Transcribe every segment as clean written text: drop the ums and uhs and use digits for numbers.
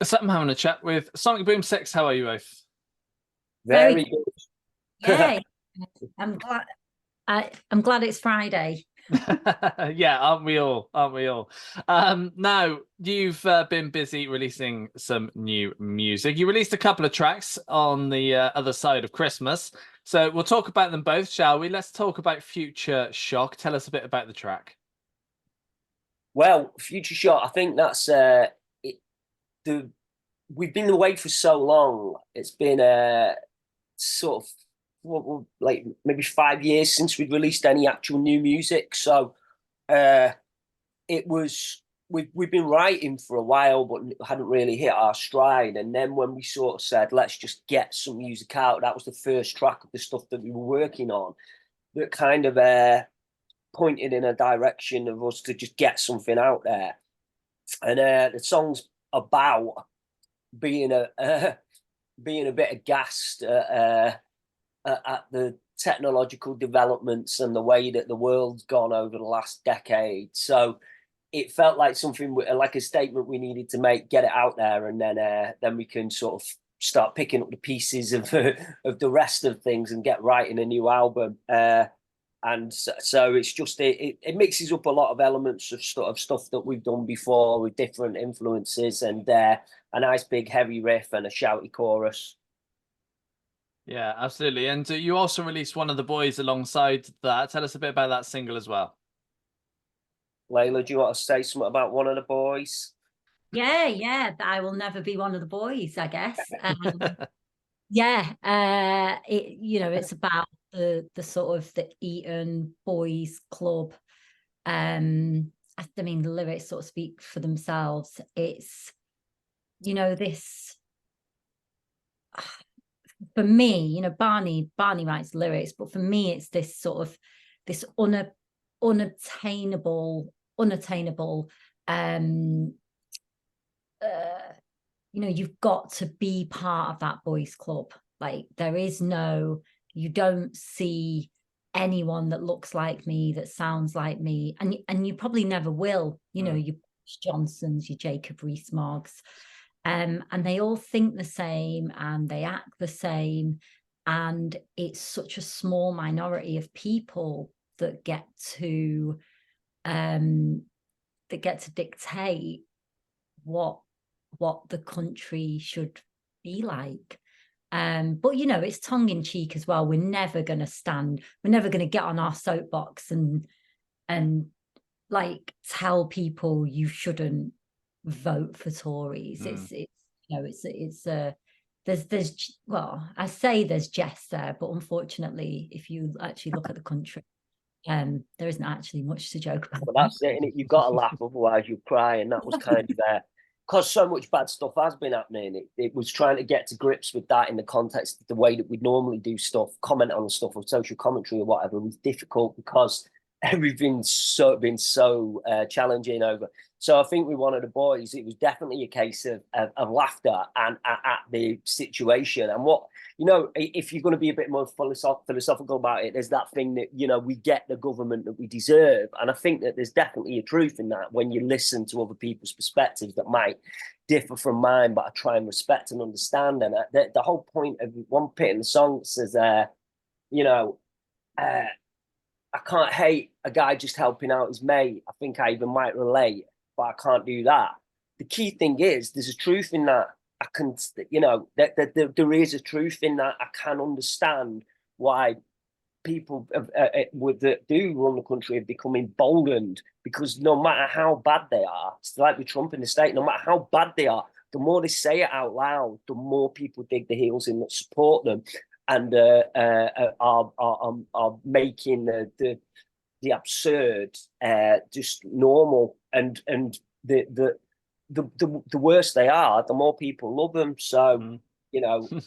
So I'm having a chat with Sonic Boom 6. How are you both? Very Very good. yeah. I'm glad. I'm glad it's Friday. Yeah, aren't we all? Aren't we all? Now, you've been busy releasing some new music. You released a couple of tracks on the other side of Christmas. So we'll talk about them both, shall we? Let's talk about Future Shock. Tell us a bit about the track. Well, Future Shot, I think that's it, the we've been away for so long. It's been sort of like maybe 5 years since we'd released any actual new music. So uh, it was we've been writing for a while, but hadn't really hit our stride. And then when we sort of said, let's just get some music out, that was the first track of the stuff that we were working on. That kind of pointed in a direction of us to just get something out there. And the song's about being being a bit aghast at the technological developments and the way that the world's gone over the last decade. So it felt like something like a statement we needed to make, get it out there, and then we can sort of start picking up the pieces of of the rest of things and get writing a new album. And so it's just it mixes up a lot of elements of stuff that we've done before with different influences, and a nice big heavy riff and a shouty chorus. Yeah, absolutely. And you also released One of the Boys alongside that. Tell us a bit about that single as well. Layla, do you want to say something about One of the Boys? Yeah. I will never be one of the boys, I guess. Yeah. It's about the sort of the Eton Boys Club. I mean, the lyrics sort of speak for themselves. It's this for me. Barney writes lyrics, but for me, it's this sort of this unattainable um you've got to be part of that boys club. Like you don't see anyone that looks like me, that sounds like me, and you probably never will. Your Johnsons, your Jacob Rees-Moggs, and they all think the same and they act the same, and it's such a small minority of people that get to um dictate what the country should be like. But it's tongue in cheek as well. We're never gonna get on our soapbox and like tell people you shouldn't vote for Tories. There's well, I say there's jest there, but unfortunately, if you actually look at the country, there isn't actually much to joke about. But that's it, and you've got to laugh, otherwise you cry. And that was kind of because so much bad stuff has been happening. It was trying to get to grips with that in the context of the way that we'd normally do stuff, comment on stuff or social commentary or whatever was difficult because everything's been so challenging over. So I think with One of the Boys, it was definitely a case of laughter and at the situation. And what if you're going to be a bit more philosophical about it, there's that thing that we get the government that we deserve, and I think that there's definitely a truth in that when you listen to other people's perspectives that might differ from mine, but I try and respect and understand. And the whole point of one bit in the song says, you know. I can't hate a guy just helping out his mate. I think I even might relate, but I can't do that. The key thing is there's a truth in that. I can, there is a truth in that. I can understand why people that do run the country have become emboldened because no matter how bad they are, it's like with Trump in the state, no matter how bad they are, the more they say it out loud, the more people dig the heels in that support them and are making the absurd just normal, and the worse they are, the more people love them. So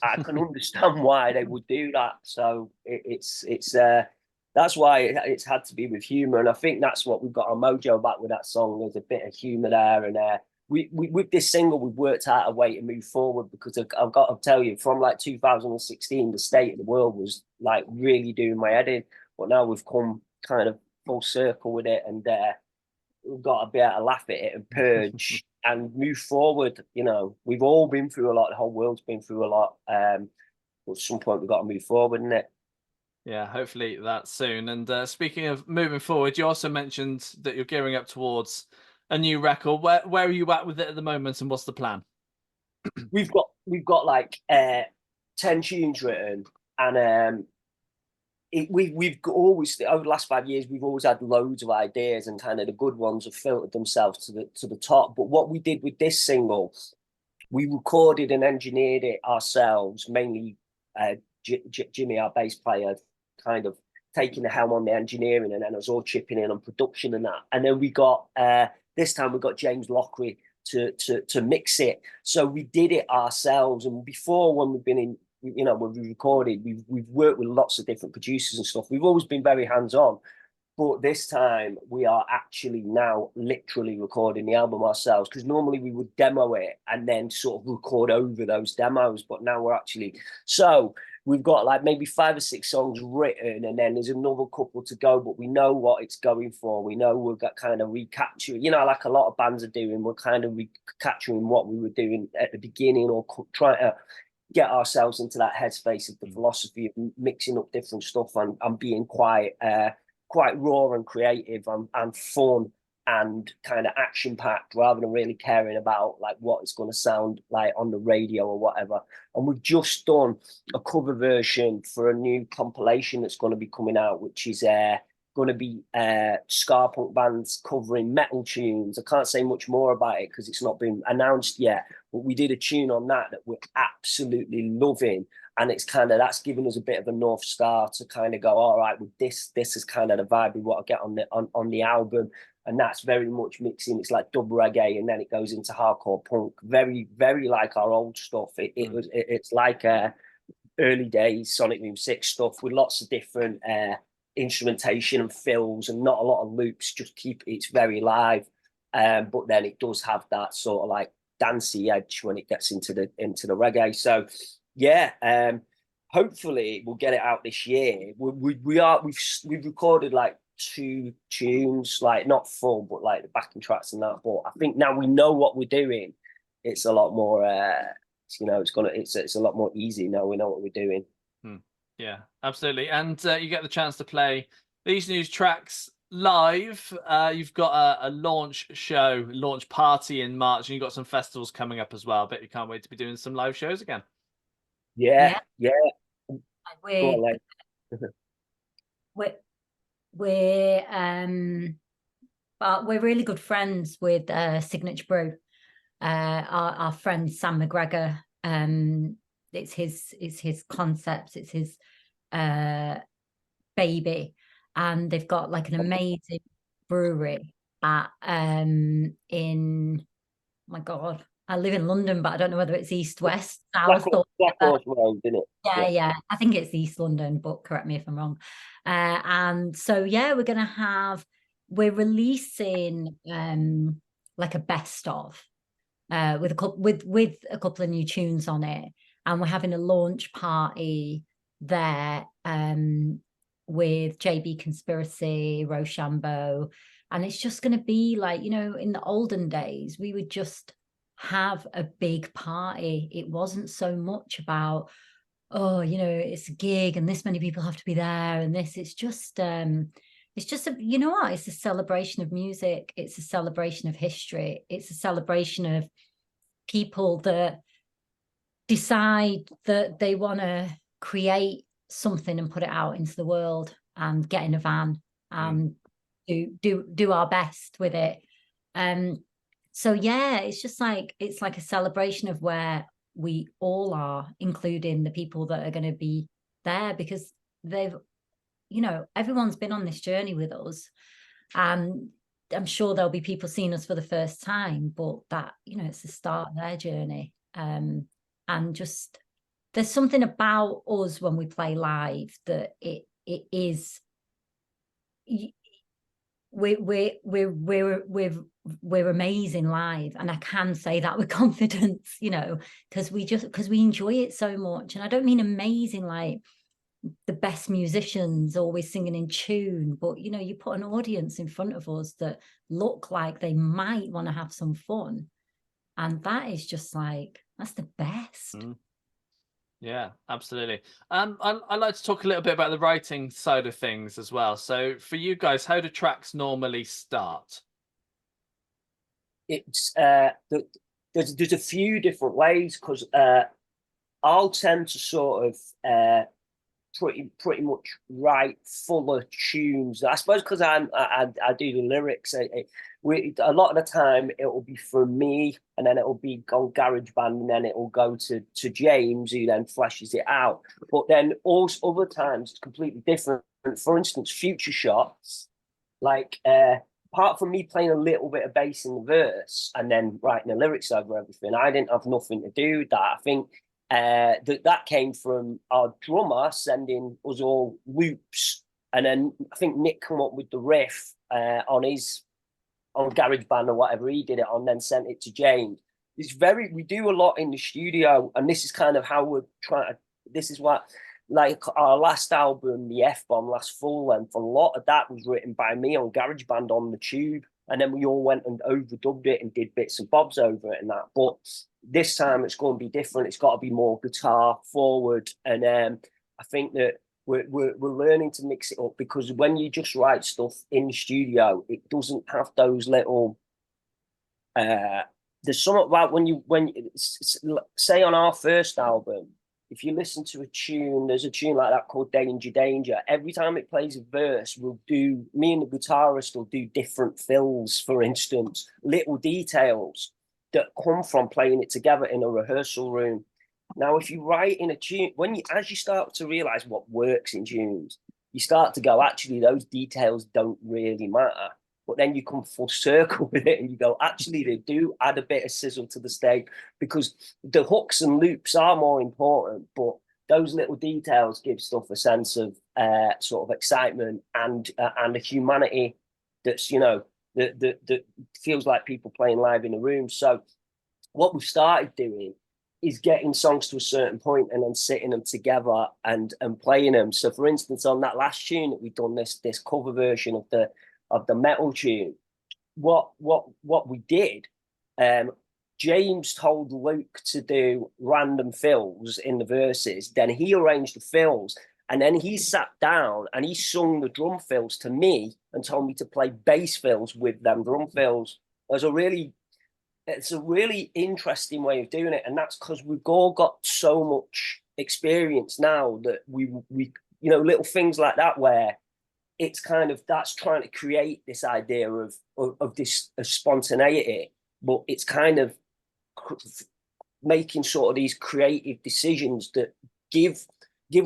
I can understand why they would do that. So it's that's why it's had to be with humor, and I think that's what we've got our mojo back with that song. There's a bit of humor there, and we with this single we've worked out a way to move forward because I've got to tell you, from like 2016, the state of the world was like really doing my head in, but now we've come kind of full circle with it, and we've got to be able to laugh at it and purge and move forward. You know, we've all been through a lot. The whole world's been through a lot. But at some point, we've got to move forward, isn't it? Yeah, hopefully that's soon. And speaking of moving forward, you also mentioned that you're gearing up towards a new record. Where are you at with it at the moment, and what's the plan? We've got like 10 tunes written, and we've always, over the last 5 years, we've always had loads of ideas, and kind of the good ones have filtered themselves to the top. But what we did with this single, we recorded and engineered it ourselves, mainly Jimmy, our bass player, kind of taking the helm on the engineering, and then us all chipping in on production and that. And then we got this time we got James Lockery to mix it. So we did it ourselves. And before, when we've been in, you know, when we recorded, we've worked with lots of different producers and stuff. We've always been very hands-on. But this time we are actually now literally recording the album ourselves, because normally we would demo it and then sort of record over those demos. But now we're actually, so we've got like maybe 5 or 6 songs written, and then there's another couple to go, but we know what it's going for. We know we've got kind of recapturing, you know, like a lot of bands are doing, we're kind of recapturing what we were doing at the beginning, or trying to get ourselves into that headspace of the philosophy of mixing up different stuff, and being quite raw and creative, and fun and kind of action packed, rather than really caring about like what it's going to sound like on the radio or whatever. And we've just done a cover version for a new compilation that's going to be coming out, which is going to be ska punk bands covering metal tunes. I can't say much more about it because it's not been announced yet, but we did a tune on that we're absolutely loving. And it's kind of, that's given us a bit of a North Star to kind of go, all right, with this is kind of the vibe we want to get on the album. And that's very much mixing. It's like dub reggae, and then it goes into hardcore punk. Very, very like our old stuff. It's like early days Sonic Boom 6 stuff, with lots of different instrumentation and fills, and not a lot of loops. Just it's very live. But then it does have that sort of like dancey edge when it gets into the reggae. So yeah, hopefully we'll get it out this year. We've recorded like 2 tunes, like not full, but like the backing tracks and that. But I think now we know what we're doing, it's a lot more you know, it's a lot more easy now we know what we're doing. Yeah, absolutely. And you get the chance to play these new tracks live. You've got a launch party in March, and you've got some festivals coming up as well. But you can't wait to be doing some live shows again. Yeah. We're really good friends with Signature Brew. Our friend Sam McGregor. It's his concept. It's his baby, and they've got like an amazing brewery at in, oh my God, I live in London, but I don't know whether it's east, west, south. Black Horse Road, isn't it? Yeah, I think it's East London, but correct me if I'm wrong. And so yeah, we're releasing like a best of with a couple of new tunes on it, and we're having a launch party there with JB Conspiracy, Rochambeau, and it's just going to be like, you know, in the olden days we would just have a big party. It wasn't so much about, oh, you know, it's a gig and this many people have to be there, and this, it's just you know what, it's a celebration of music, it's a celebration of history, it's a celebration of people that decide that they want to create something and put it out into the world, and get in a van and do our best with it. So yeah, it's just like, it's like a celebration of where we all are, including the people that are going to be there, because they've, you know, everyone's been on this journey with us, and I'm sure there'll be people seeing us for the first time, but that, you know, it's the start of their journey. And just, there's something about us when we play live that it is, we're amazing live, and I can say that with confidence, you know, because we enjoy it so much. And I don't mean amazing like the best musicians always singing in tune, but you know, you put an audience in front of us that look like they might want to have some fun, And that is just like, that's the best. Yeah, absolutely. I'd like to talk a little bit about the writing side of things as well. So for you guys, how do tracks normally start? It's there's a few different ways, because I'll tend to sort of pretty much write fuller tunes. I suppose because I do the lyrics. A lot of the time it will be from me, and then it will be on GarageBand, and then it will go to James, who then fleshes it out. But then also other times it's completely different. For instance, Future Shots, like apart from me playing a little bit of bass in the verse and then writing the lyrics over everything, I didn't have nothing to do with that. I think that came from our drummer sending us all loops, and then I think Nick came up with the riff on GarageBand or whatever he did it on, then sent it to James. We do a lot in the studio, and this is kind of how we're trying to. This is what, like our last album, the F-Bomb, last full length, a lot of that was written by me on GarageBand on the Tube, and then we all went and overdubbed it and did bits and bobs over it and that. But this time it's going to be different. It's got to be more guitar forward, and I think that we're learning to mix it up, because when you just write stuff in the studio, it doesn't have those little. There's something about when say on our first album, if you listen to a tune, there's a tune like that called Danger Danger. Every time it plays a verse, me and the guitarist will do different fills, for instance, little details that come from playing it together in a rehearsal room. Now, if you write in a tune, as you start to realize what works in tunes, you start to go, actually, those details don't really matter. But then you come full circle with it and you go, actually, they do add a bit of sizzle to the steak, because the hooks and loops are more important, but those little details give stuff a sense of sort of excitement and a humanity that's, that feels like people playing live in a room. So what we've started doing is getting songs to a certain point and then sitting them together and playing them. So for instance, on that last tune that we've done, this cover version of the metal tune, what we did, James told Luke to do random fills in the verses, then he arranged the fills, and then he sat down and he sung the drum fills to me and told me to play bass fills with them drum fills. It's a really interesting way of doing it, and that's because we've all got so much experience now that we little things like that, where it's kind of, that's trying to create this idea of this spontaneity, but it's kind of making sort of these creative decisions that give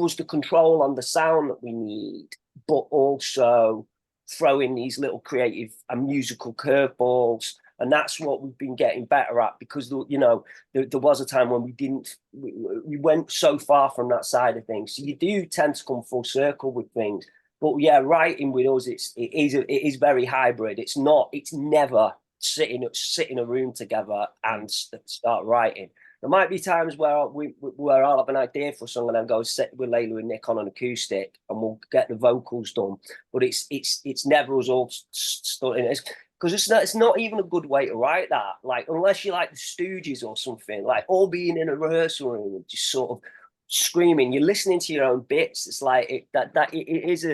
us the control on the sound that we need, but also throw in these little creative and musical curveballs. And that's what we've been getting better at, because there was a time when we went so far from that side of things. So you do tend to come full circle with things. But yeah, writing with us, it is very hybrid. It's never sit in a room together and start writing. There might be times where I'll have an idea for a song and then go sit with Layla and Nick on an acoustic and we'll get the vocals done. But it's never us all studying it, because it's not even a good way to write that. Like, unless you like the Stooges or something, like all being in a rehearsal room and just sort of screaming, you're listening to your own bits. It's like it is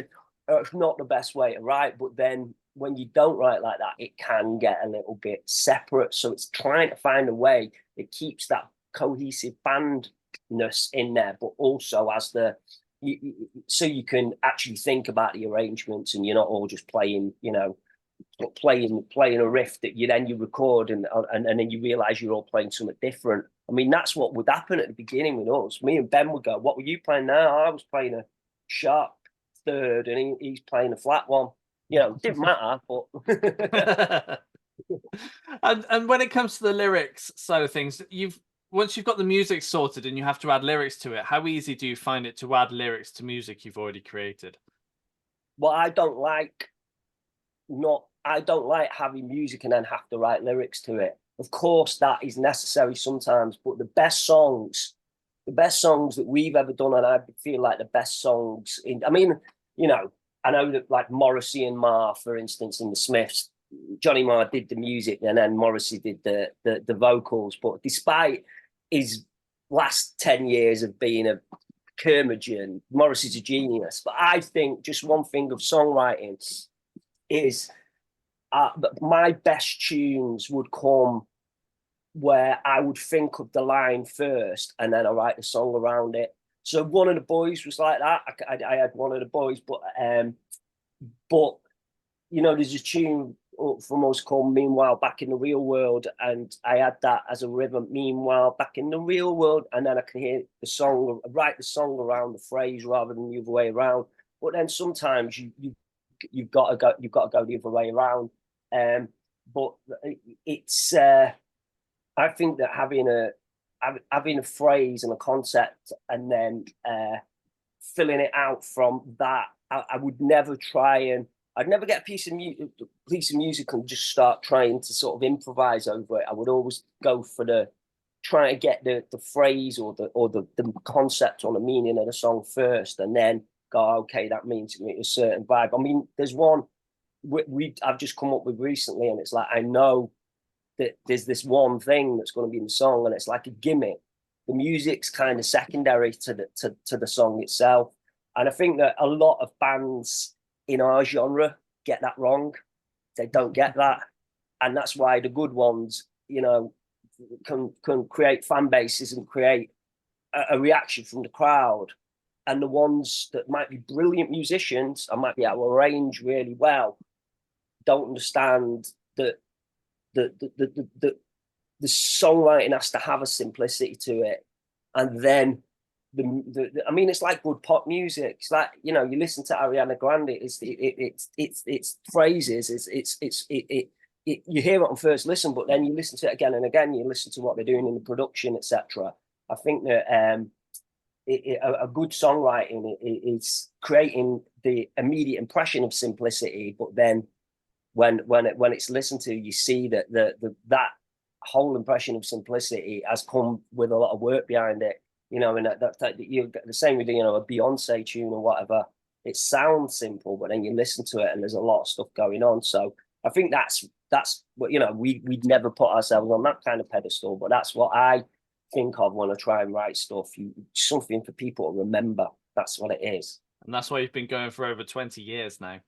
not the best way to write. But then when you don't write like that, it can get a little bit separate. So it's trying to find a way that keeps that cohesive bandness in there, but also as so you can actually think about the arrangements, and you're not all just playing a riff that you record and then you realize you're all playing something different. I mean, that's what would happen at the beginning with us. Me and Ben would go, "What were you playing now?" I was playing a sharp third and he's playing a flat one. It didn't matter, but and when it comes to the lyrics side of things, once you've got the music sorted and you have to add lyrics to it, how easy do you find it to add lyrics to music you've already created? Well, I don't like having music and then have to write lyrics to it. Of course, that is necessary sometimes, but the best songs that we've ever done, and I feel like the best songs I know that like Morrissey and Marr, for instance, and the Smiths, Johnny Marr did the music, and then Morrissey did the vocals. But despite his last 10 years of being a curmudgeon, Morrissey's a genius. But I think just one thing of songwriting is my best tunes would come where I would think of the line first and then I write the song around it. So One of the Boys was like that. I had One of the Boys, but you know, there's a tune from us called Meanwhile Back in the Real World, and I had that as a rhythm, Meanwhile Back in the Real World, and then I can hear the song, write the song around the phrase rather than the other way around. But then sometimes you've got to go the other way around. But it's I think that having a phrase and a concept and then filling it out from that, I would never try and I'd never get a piece of music and just start trying to sort of improvise over it. I would always go for trying to get the phrase or the concept or the meaning of the song first, and then go, okay, that means a certain vibe. I mean, there's one I've just come up with recently, and it's like, I know that there's this one thing that's going to be in the song, and it's like a gimmick. The music's kind of secondary to the song itself. And I think that a lot of bands in our genre get that wrong. They don't get that. And that's why the good ones, you know, can create fan bases and create a reaction from the crowd. And the ones that might be brilliant musicians and might be able to arrange really well don't understand that the songwriting has to have a simplicity to it. And then I mean, it's like good pop music. It's like, you know, you listen to Ariana Grande. It's phrases. You hear it on first listen, but then you listen to it again and again. You listen to what they're doing in the production, etc. I think that a good songwriting is creating the immediate impression of simplicity, but then when it's listened to, you see that that whole impression of simplicity has come with a lot of work behind it. You know, and that you the same with, you know, a Beyonce tune or whatever. It sounds simple, but then you listen to it and there's a lot of stuff going on. So I think that's what, you know, we'd never put ourselves on that kind of pedestal, but that's what I think of when I try and write stuff. Something for people to remember. That's what it is. And that's why you've been going for over 20 years now.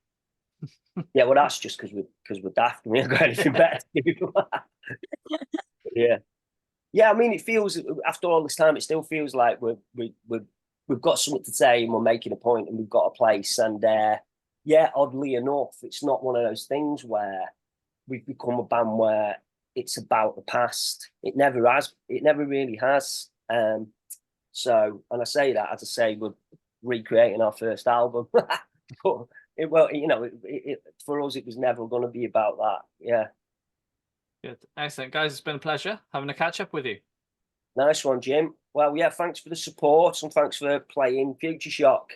Yeah, well, that's just because we're daft and we haven't got anything better to do. Yeah, I mean, it feels, after all this time, it still feels like we've got something to say and we're making a point and we've got a place. And yeah, oddly enough, it's not one of those things where we've become a band where it's about the past. It never really has. So, and I say that, as I say, we're recreating our first album. But for us, it was never going to be about that. Yeah. Good. Excellent. Guys, it's been a pleasure having a catch up with you. Nice one, Jim. Well, yeah, thanks for the support and thanks for playing Future Shock.